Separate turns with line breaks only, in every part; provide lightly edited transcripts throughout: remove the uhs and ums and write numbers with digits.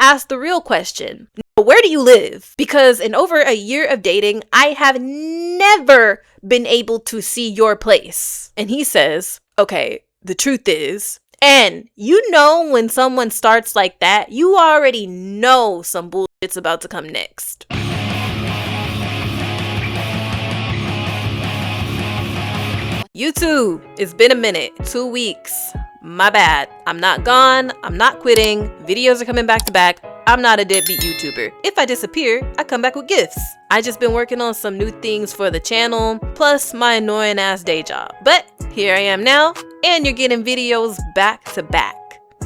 ask the real question. Where do you live? Because in over a year of dating, I have never been able to see your place. And he says, okay, the truth is, and you know when someone starts like that, you already know some bullshit's about to come next. YouTube, it's been a minute, 2 weeks. My bad. I'm not gone. I'm not quitting. Videos are coming back to back. I'm not a deadbeat YouTuber. If I disappear, I come back with gifts. I just been working on some new things for the channel, plus my annoying ass day job. But here I am now, and you're getting videos back to back.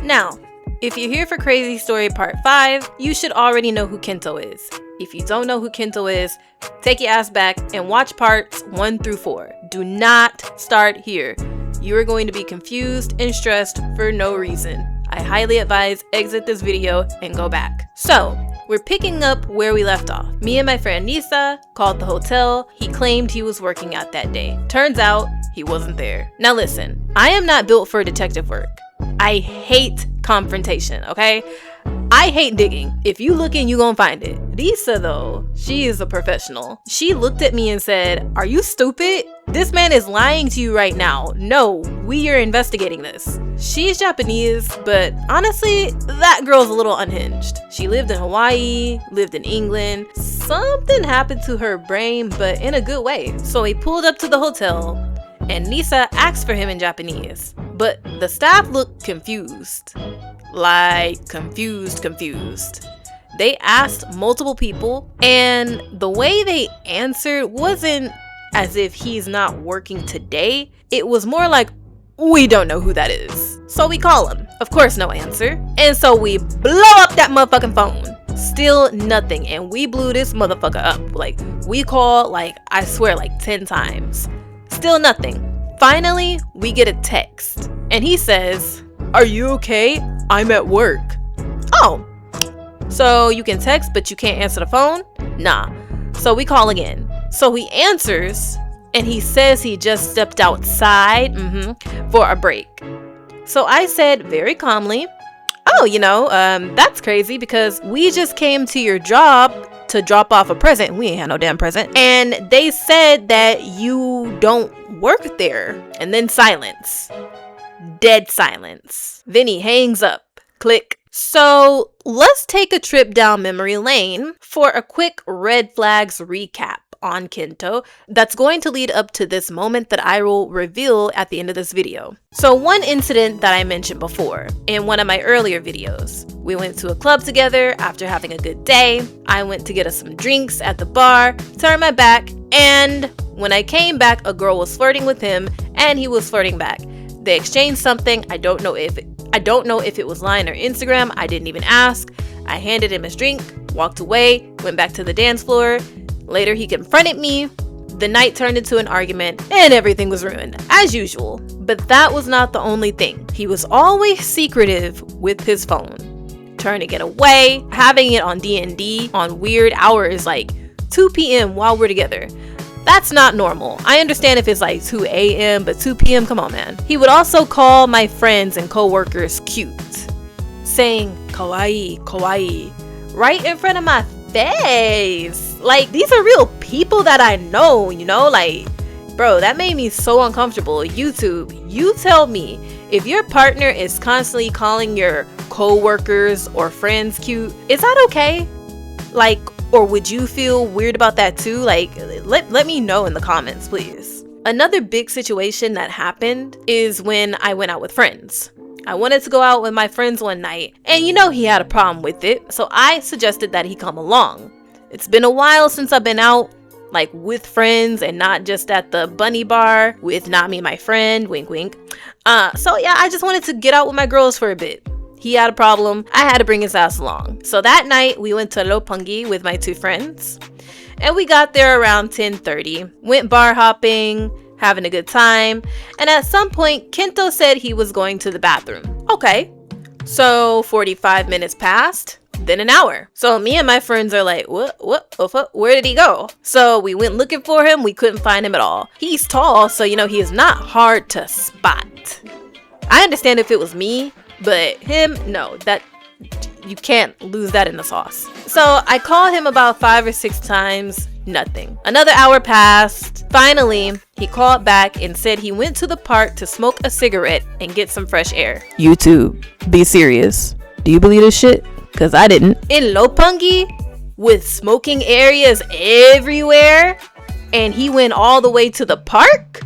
Now, if you're here for Crazy Story Part 5, you should already know who Kento is. If you don't know who Kento is, take your ass back and watch parts 1 through 4. Do not start here. You are going to be confused and stressed for no reason. I highly advise exit this video and go back. So, we're picking up where we left off. Me and my friend Nisa called the hotel. He claimed he was working out that day. Turns out, he wasn't there. Now listen, I am not built for detective work. I hate confrontation, okay? I hate digging. If you looking, you gonna find it. Nisa though, she is a professional. She looked at me and said, "Are you stupid? This man is lying to you right now. No, we are investigating this." She's Japanese, but honestly, that girl's a little unhinged. She lived in Hawaii, lived in England. Something happened to her brain, but in a good way. So he pulled up to the hotel, and Nisa asked for him in Japanese. But the staff looked confused. Like, confused. They asked multiple people, and the way they answered wasn't as if he's not working today. It was more like, we don't know who that is. So we call him. Of course, no answer. And so we blow up that motherfucking phone. Still nothing. And we blew this motherfucker up. Like, we called, like, I swear, like 10 times. Still nothing. Finally, we get a text. And he says, "Are you okay? I'm at work." Oh, so you can text, but you can't answer the phone? Nah. So we call again. So he answers, and he says he just stepped outside for a break. So I said very calmly, "Oh, that's crazy because we just came to your job to drop off a present. We ain't had no damn present. And they said that you don't work there." And then silence. Dead silence. Then he hangs up. Click. So let's take a trip down memory lane for a quick red flags recap on Kento that's going to lead up to this moment that I will reveal at the end of this video. So one incident that I mentioned before in one of my earlier videos, we went to a club together after having a good day. I went to get us some drinks at the bar, turned my back, and when I came back, a girl was flirting with him and he was flirting back. They exchanged something. I don't know if it was Line or Instagram. I didn't even ask. I handed him his drink, walked away, went back to the dance floor. Later, he confronted me. The night turned into an argument and everything was ruined, as usual. But that was not the only thing. He was always secretive with his phone, trying to get away, having it on D&D on weird hours like 2 p.m. while we're together. That's not normal. I understand if it's like 2 a.m., but 2 p.m., come on, man. He would also call my friends and co-workers cute, saying kawaii, kawaii, right in front of my face. Like, these are real people that I know, like, bro, that made me so uncomfortable. YouTube, you tell me, if your partner is constantly calling your co-workers or friends cute, is that okay? Like, or would you feel weird about that too? Like, let me know in the comments, please. Another big situation that happened is when I went out with friends. I wanted to go out with my friends one night, and he had a problem with it, so I suggested that he come along. It's been a while since I've been out, like, with friends and not just at the bunny bar with not me, my friend, wink, wink. So yeah, I just wanted to get out with my girls for a bit. He had a problem. I had to bring his ass along. So that night, we went to Roppongi with my 2 friends. And we got there around 10:30. Went bar hopping, having a good time. And at some point, Kento said he was going to the bathroom. Okay. So 45 minutes passed, then an hour. So me and my friends are like, what, where did he go? So we went looking for him. We couldn't find him at all. He's tall, so he is not hard to spot. I understand if it was me, but him, no, You can't lose that in the sauce. So I called him about 5 or 6 times. Nothing. Another hour passed. Finally, he called back and said he went to the park to smoke a cigarette and get some fresh air. YouTube, be serious. Do you believe this shit? Because I didn't. In Lopungi, with smoking areas everywhere, and he went all the way to the park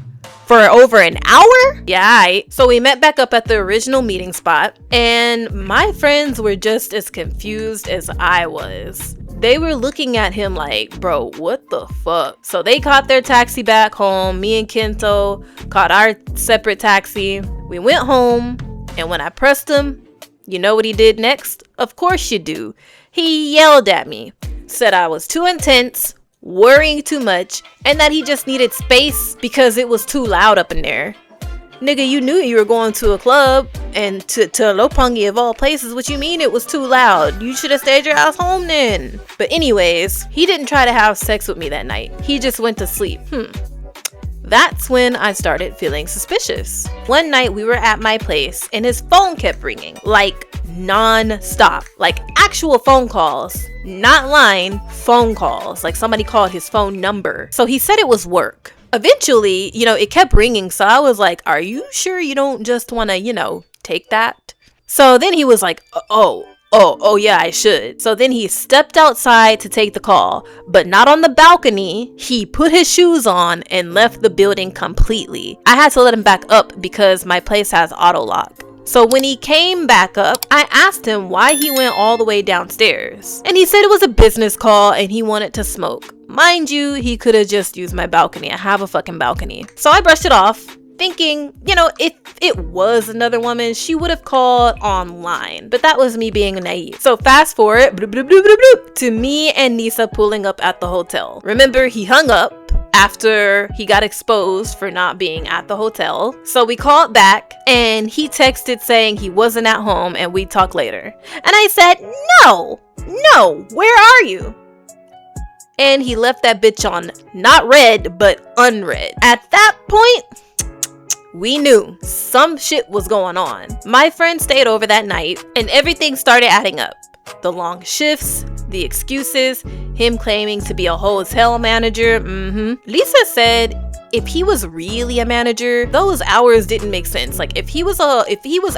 for over an hour? Yeah, so we met back up at the original meeting spot, and my friends were just as confused as I was. They were looking at him like, bro, what the fuck? So they caught their taxi back home. Me and Kento caught our separate taxi. We went home, and when I pressed him, you know what he did next? Of course you do. He yelled at me, said I was too intense, worrying too much, and that he just needed space because it was too loud up in there. Nigga, you knew you were going to a club and to Lopungi of all places. What you mean it was too loud? You should have stayed your ass home then. But anyways, he didn't try to have sex with me that night. He just went to sleep. That's when I started feeling suspicious. One night we were at my place and his phone kept ringing, like non-stop, like actual phone calls, not line, phone calls, like somebody called his phone number. So he said it was work. Eventually, it kept ringing, so I was like, are you sure you don't just want to, take that? So then he was like, oh yeah, I should. So then he stepped outside to take the call, but not on the balcony. He put his shoes on and left the building completely. I had to let him back up because my place has auto lock. So when he came back up, I asked him why he went all the way downstairs. And he said it was a business call and he wanted to smoke. Mind you, he could have just used my balcony. I have a fucking balcony. So I brushed it off, thinking, if it was another woman, she would have called online. But that was me being naive. So fast forward to me and Nisa pulling up at the hotel. Remember, he hung up after he got exposed for not being at the hotel. So we called back and he texted saying he wasn't at home and we'd talk later. And I said, no, where are you? And he left that bitch on not read, but unread. At that point, we knew some shit was going on. My friend stayed over that night and everything started adding up. The long shifts, the excuses, him claiming to be a hotel manager. Lisa said if he was really a manager, those hours didn't make sense. Like if he was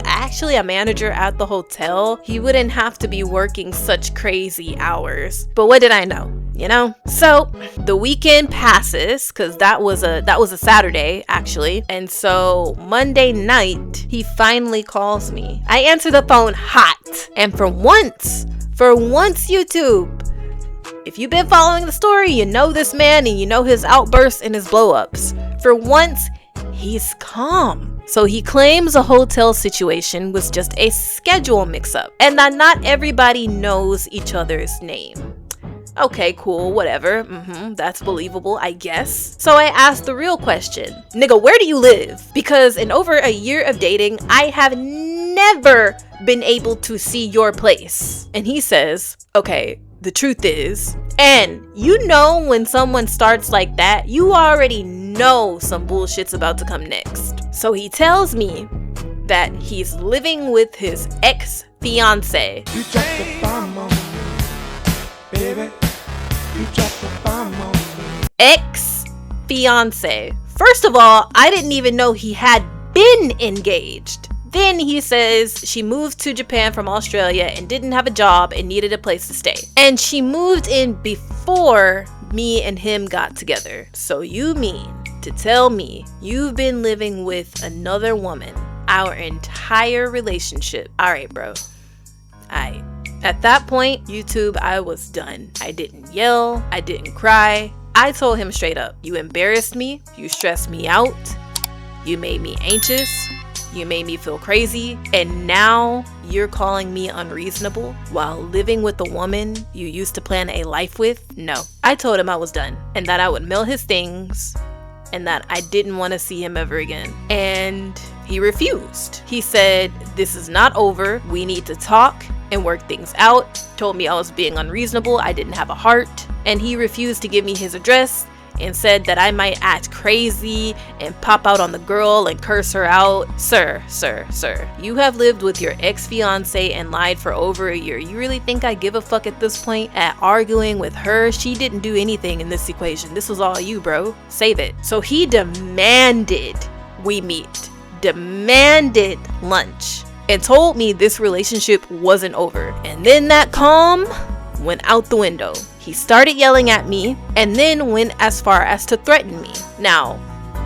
actually a manager at the hotel, he wouldn't have to be working such crazy hours. But what did I know? So the weekend passes, because that was a Saturday actually, and so Monday night he finally calls me. I answer the phone hot, and for once YouTube, if you've been following the story, you know this man and you know his outbursts and his blow-ups. For once, he's calm. So he claims a hotel situation was just a schedule mix-up and that not everybody knows each other's name. Okay, cool, whatever. That's believable, I guess. So I asked the real question. Nigga, where do you live? Because in over a year of dating, I have never been able to see your place. And he says, okay, the truth is, and when someone starts like that, you already know some bullshit's about to come next. So he tells me that he's living with his ex-fiance.
You dropped the bomb on me, baby. You dropped the bomb on me.
Ex-fiance. First of all, I didn't even know he had been engaged. Then he says she moved to Japan from Australia and didn't have a job and needed a place to stay. And she moved in before me and him got together. So you mean to tell me you've been living with another woman our entire relationship? Alright, bro. Alright. At that point, YouTube, I was done. I didn't yell. I didn't cry. I told him straight up, you embarrassed me. You stressed me out. You made me anxious. You made me feel crazy, and now you're calling me unreasonable while living with a woman you used to plan a life with? No. I told him I was done and that I would mail his things and that I didn't want to see him ever again. And he refused. He said, this is not over. We need to talk and work things out. Told me I was being unreasonable. I didn't have a heart. And he refused to give me his address and said that I might act crazy and pop out on the girl and curse her out. Sir, you have lived with your ex-fiance and lied for over a year. You really think I give a fuck at this point? At arguing with her, she didn't do anything in this equation. This was all you, bro. Save it. So he demanded we meet, demanded lunch, and told me this relationship wasn't over. And then that calm went out the window. He started yelling at me and then went as far as to threaten me. Now,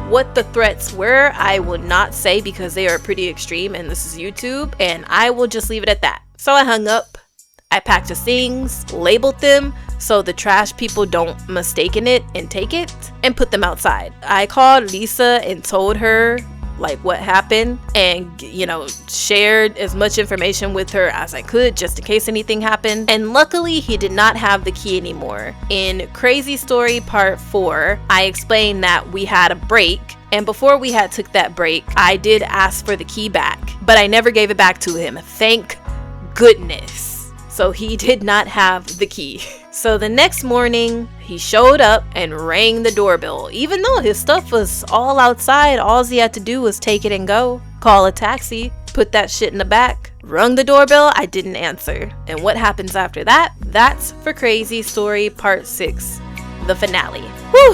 what the threats were, I will not say because they are pretty extreme and this is YouTube, and I will just leave it at that. So I hung up. I packed his things, labeled them so the trash people don't mistaken it and take it, and put them outside. I called Lisa and told her like what happened, and shared as much information with her as I could just in case anything happened. And luckily he did not have the key anymore. In Crazy Story Part 4, I explained that we had a break, and before we had took that break, I did ask for the key back, but I never gave it back to him. Thank goodness. So he did not have the key. So the next morning, he showed up and rang the doorbell. Even though his stuff was all outside, all he had to do was take it and go. Call a taxi, put that shit in the back. Rung the doorbell, I didn't answer. And what happens after that? That's for Crazy Story Part 6, the finale. Whew.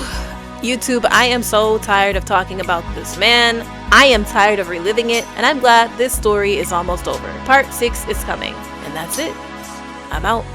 YouTube, I am so tired of talking about this man. I am tired of reliving it, and I'm glad this story is almost over. Part 6 is coming, and that's it. I'm out.